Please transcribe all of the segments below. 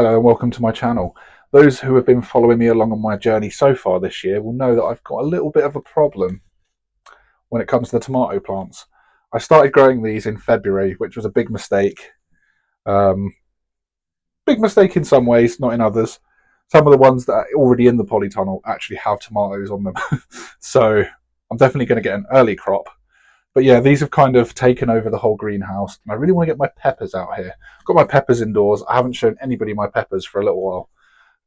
Hello and welcome to my channel. Those who have been following me along on my journey so far this year will know that I've got a little bit of a problem when it comes to the tomato plants. I started growing these in February, which was a big mistake. Um, Big mistake in some ways, not in others. Some of the ones that are already in the polytunnel actually have tomatoes on them. So I'm definitely going to get an early crop. But yeah, these have kind of taken over the whole greenhouse, and I really want to get my peppers out here. I've got my peppers indoors. I haven't shown anybody my peppers for a little while,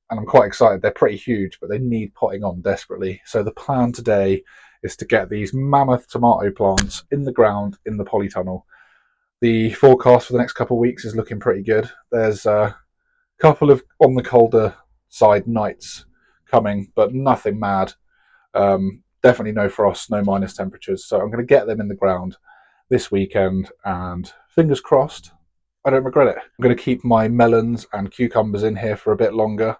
and I'm quite excited. They're pretty huge, but they need potting on desperately. So the plan today is to get these mammoth tomato plants in the ground in the polytunnel. The forecast for the next couple of weeks is looking pretty good. There's a couple of on the colder side nights coming, but nothing mad. Definitely no frost, no minus temperatures. So I'm going to get them in the ground this weekend, and fingers crossed, I don't regret it. I'm going to keep my melons and cucumbers in here for a bit longer,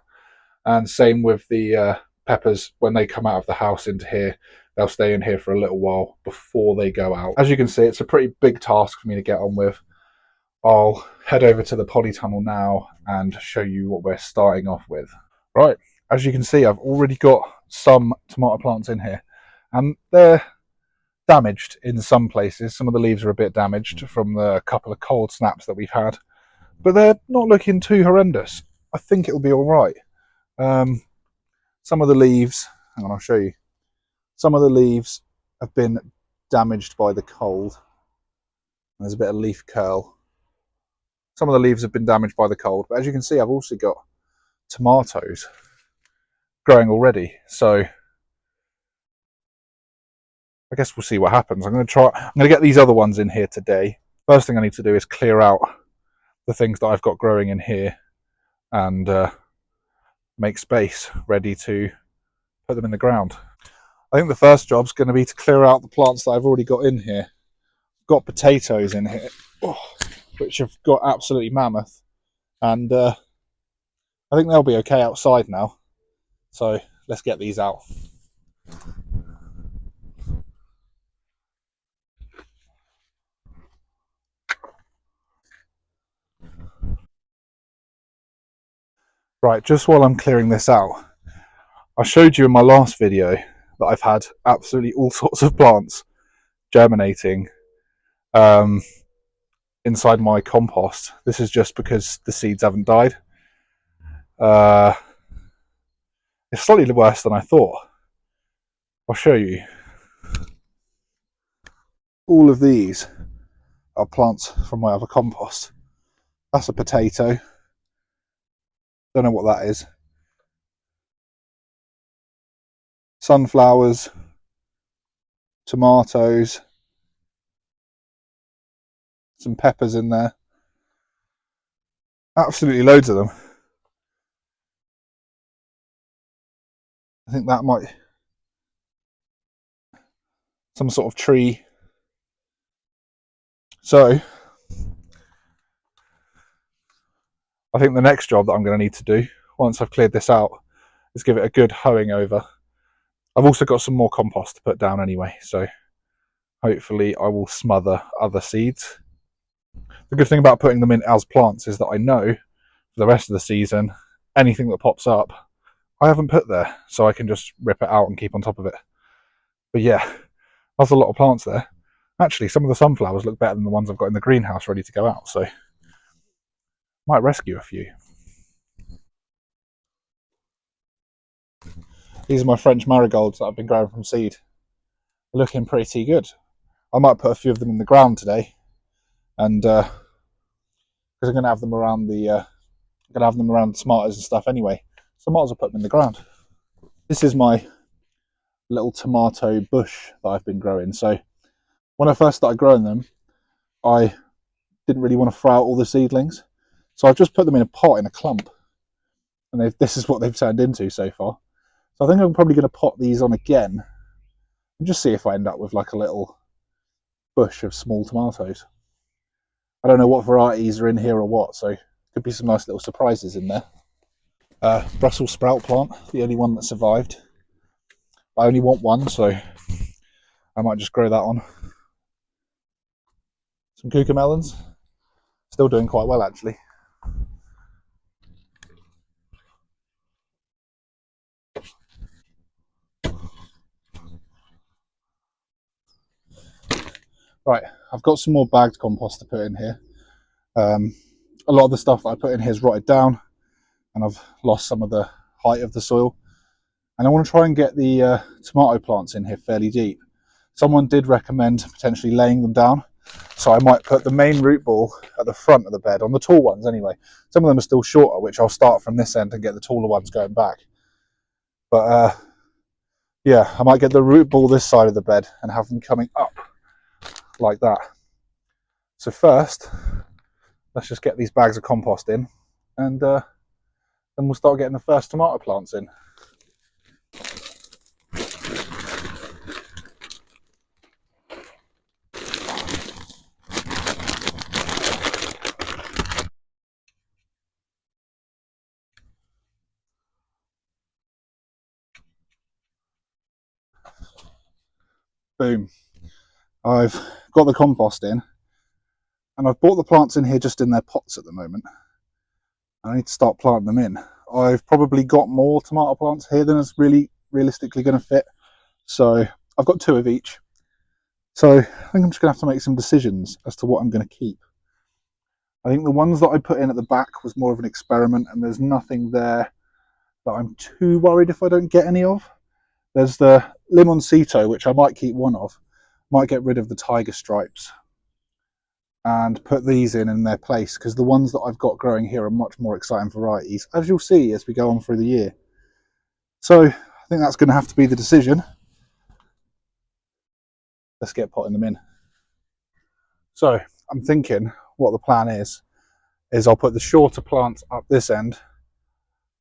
and same with the peppers. When they come out of the house into here, they'll stay in here for a little while before they go out. As you can see, it's a pretty big task for me to get on with. I'll head over to the polytunnel now and show you what we're starting off with. Right, as you can see, I've already got some tomato plants in here, and they're damaged in some places. Some of the leaves are a bit damaged from the couple of cold snaps that we've had, but they're not looking too horrendous. I think it'll be all right. Some of the leaves, hang on, I'll show you. Some of the leaves have been damaged by the cold. There's a bit of leaf curl. Some of the leaves have been damaged by the cold, but as you can see, I've also got tomatoes growing already. So I guess we'll see what happens. I'm going to get these other ones in here today. First thing I need to do is clear out the things that I've got growing in here and make space ready to put them in the ground. I think the first job's going to be to clear out the plants that I've already got in here. I've got potatoes in here, which have got absolutely mammoth, and I think they'll be okay outside now. So let's get these out. Right, just while I'm clearing this out, I showed you in my last video that I've had absolutely all sorts of plants germinating inside my compost. This is just because the seeds haven't died. It's slightly worse than I thought. I'll show you. All of these are plants from my other compost. That's a potato. Don't know what that is. Sunflowers, tomatoes, some peppers in there. Absolutely loads of them. I think that might some sort of tree. So I think the next job that I'm going to need to do once I've cleared this out is give it a good hoeing over. I've also got some more compost to put down anyway, so hopefully I will smother other seeds. The good thing about putting them in as plants is that I know for the rest of the season, anything that pops up, I haven't put there, so I can just rip it out and keep on top of it. But yeah, that's a lot of plants there. Actually, some of the sunflowers look better than the ones I've got in the greenhouse ready to go out, so might rescue a few. These are my French marigolds that I've been growing from seed. They're looking pretty good. I might put a few of them in the ground today, and because I'm going to have them around the tomatoes and stuff anyway, so I might as well put them in the ground. This is my little tomato bush that I've been growing. So when I first started growing them, I didn't really want to throw out all the seedlings, so I've just put them in a pot in a clump, and this is what they've turned into so far. So I think I'm probably going to pot these on again and just see if I end up with like a little bush of small tomatoes. I don't know what varieties are in here or what, so could be some nice little surprises in there. Brussels sprout plant, the only one that survived. I only want one, so I might just grow that on. Some cucamelons, still doing quite well actually. Right, I've got some more bagged compost to put in here. A lot of the stuff that I put in here is rotted down, and I've lost some of the height of the soil. And I want to try and get the tomato plants in here fairly deep. Someone did recommend potentially laying them down, so I might put the main root ball at the front of the bed, on the tall ones anyway. Some of them are still shorter, which I'll start from this end and get the taller ones going back. But yeah, I might get the root ball this side of the bed and have them coming up like that. So first, let's just get these bags of compost in, and then we'll start getting the first tomato plants in. Boom. I've got the compost in, and I've brought the plants in here just in their pots at the moment. I need to start planting them in. I've probably got more tomato plants here than is really realistically going to fit, so I've got 2 of each. So I think I'm just going to have to make some decisions as to what I'm going to keep. I think the ones that I put in at the back was more of an experiment, and there's nothing there that I'm too worried if I don't get any of. There's the limoncito, which I might keep one of. Might get rid of the tiger stripes and put these in their place, because the ones that I've got growing here are much more exciting varieties, as you'll see as we go on through the year. So I think that's going to have to be the decision. Let's get potting them in. So I'm thinking what the plan is I'll put the shorter plants up this end,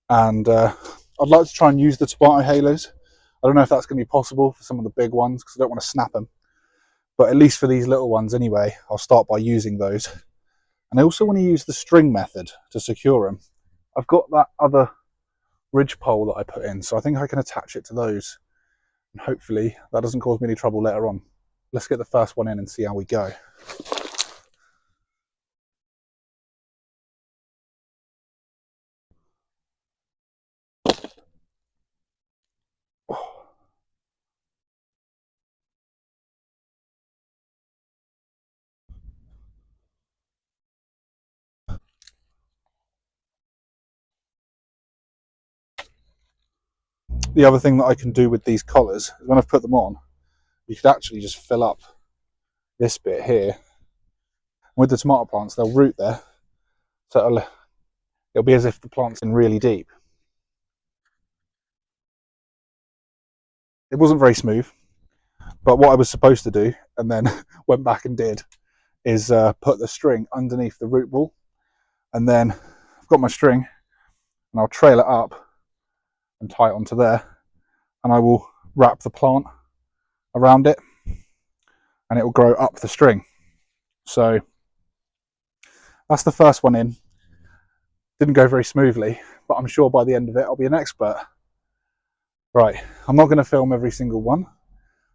and I'd like to try and use the tomato halos. I don't know if that's going to be possible for some of the big ones, because I don't want to snap them, but at least for these little ones anyway, I'll start by using those. And I also want to use the string method to secure them. I've got that other ridge pole that I put in, so I think I can attach it to those, and hopefully that doesn't cause me any trouble later on. Let's get the first one in and see how we go. The other thing that I can do with these collars is when I've put them on, you could actually just fill up this bit here. With the tomato plants, they'll root there, so it'll be as if the plant's in really deep. It wasn't very smooth, but what I was supposed to do, and then went back and did, is put the string underneath the root ball, and then I've got my string, and I'll trail it up and tie it onto there, and I will wrap the plant around it, and it will grow up the string. So that's the first one in. Didn't go very smoothly, but I'm sure by the end of it I'll be an expert. Right, I'm not going to film every single one,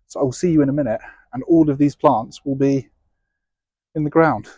so I'll see you in a minute, and all of these plants will be in the ground.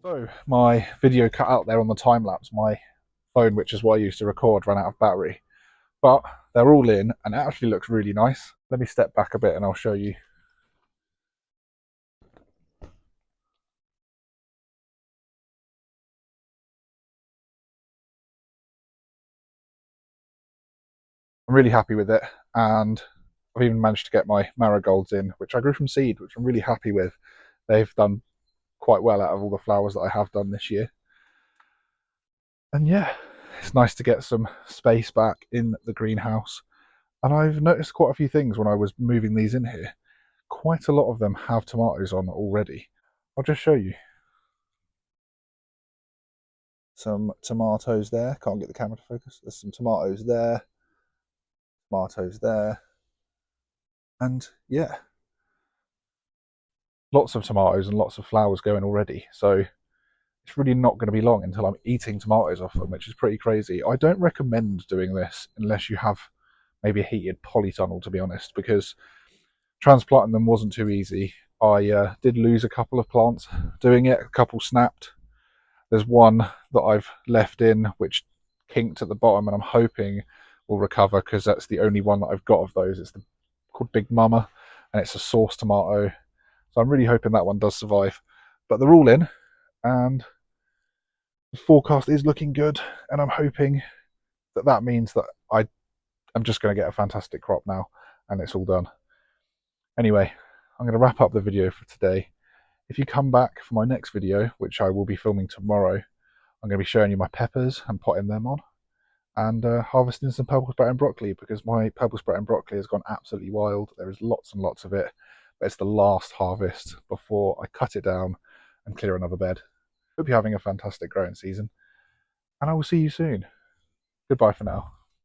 So my video cut out there on the time lapse. My phone, which is what I used to record, ran out of battery, but they're all in and it actually looks really nice. Let me step back a bit and I'll show you. I'm really happy with it, and I've even managed to get my marigolds in, which I grew from seed, which I'm really happy with. They've done quite well out of all the flowers that I have done this year. And yeah, it's nice to get some space back in the greenhouse. And I've noticed quite a few things when I was moving these in here. Quite a lot of them have tomatoes on already. I'll just show you. Some tomatoes there. Can't get the camera to focus. There's some tomatoes there. tomatoes there. And yeah, lots of tomatoes and lots of flowers going already. So it's really not going to be long until I'm eating tomatoes off them, which is pretty crazy. I don't recommend doing this unless you have maybe a heated polytunnel, to be honest, because transplanting them wasn't too easy. I did lose a couple of plants doing it. A couple snapped. There's one that I've left in which kinked at the bottom, and I'm hoping will recover because that's the only one that I've got of those. It's called Big Mama, and it's a sauce tomato. So I'm really hoping that one does survive. But they're all in, and the forecast is looking good, and I'm hoping that that means that I'm just going to get a fantastic crop now, and it's all done. Anyway, I'm going to wrap up the video for today. If you come back for my next video, which I will be filming tomorrow, I'm going to be showing you my peppers and potting them on, and harvesting some purple sprouting broccoli, because my purple sprouting broccoli has gone absolutely wild. There is lots and lots of it, but it's the last harvest before I cut it down and clear another bed. Hope you're having a fantastic growing season, and I will see you soon. Goodbye for now.